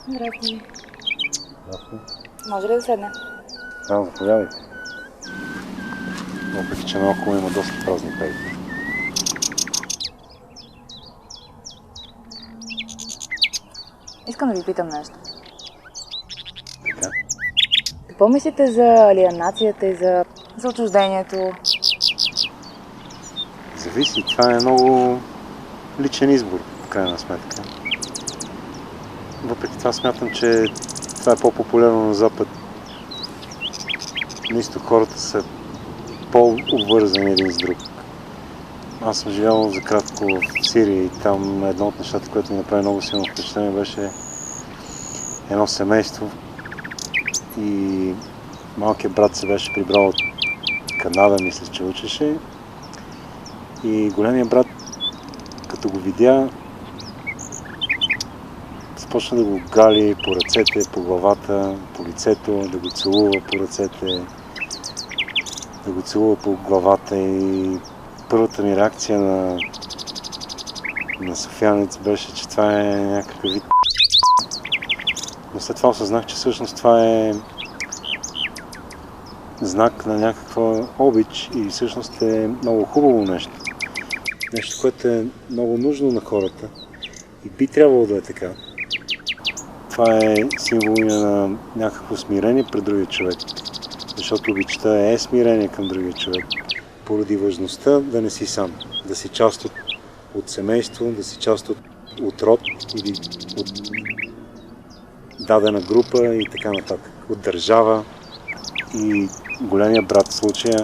Здрасти. Здравствуй. Може ли да седне? Да, заповядайте. Въпреки, че наоколо има доста празни пейки. Искам да ви питам нещо. Така? Какво мислите за алиенацията и за отчуждението? Зависи. Това е много личен избор, в крайна сметка. Въпреки това смятам, че това е по-популярно на Запад. На изток хората са по-обвързани един с друг. Аз съм живял за кратко в Сирия и там едно от нещата, което ми направи много силно впечатление, беше едно семейство и малкият брат се беше прибрал от Канада, мисля, че учеше. И големият брат, като го видя, започна да го гали по ръцете, по главата, по лицето, да го целува по ръцете, да го целува по главата и първата ми реакция на софиянец беше, че това е някакъв вид. Но след това осъзнах, че всъщност това е знак на някаква обич и всъщност е много хубаво нещо. Нещо, което е много нужно на хората и би трябвало да е така. Това е символ на някакво смирение пред другия човек. Защото обичта е смирение към другия човек. Поради важността да не си сам. Да си част от семейство, да си част от род или от дадена група и така нататък. От държава. И големия брат в случая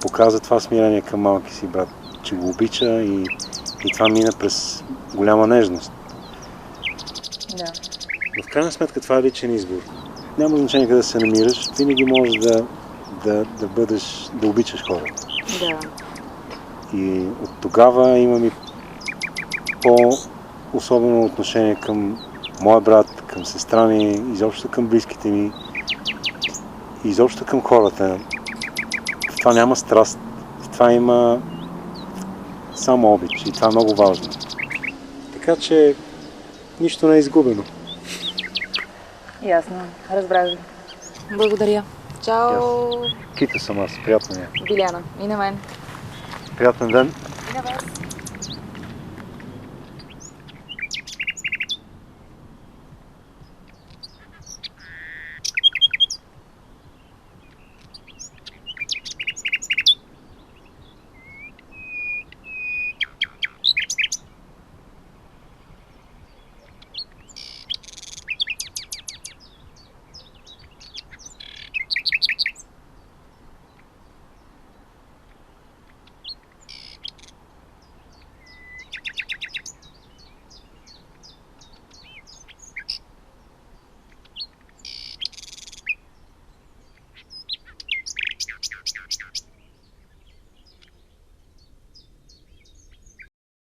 показа това смирение към малки си брат, че го обича и това мина през голяма нежност. Да. Но в крайна сметка това е личен избор. Няма значение къде се намираш, винаги можеш да бъдеш, да обичаш хората. Да. И от тогава имам и по-особено отношение към моя брат, към сестра ми, изобщо към близките ми, изобщо към хората. В това няма страст, в това има само обич и това е много важно. Така че нищо не е изгубено. Ясно. Разбрах ви. Благодаря. Чао! Кита съм аз. Приятно ми е. Биляна. И на мен. Приятен ден. И на вас.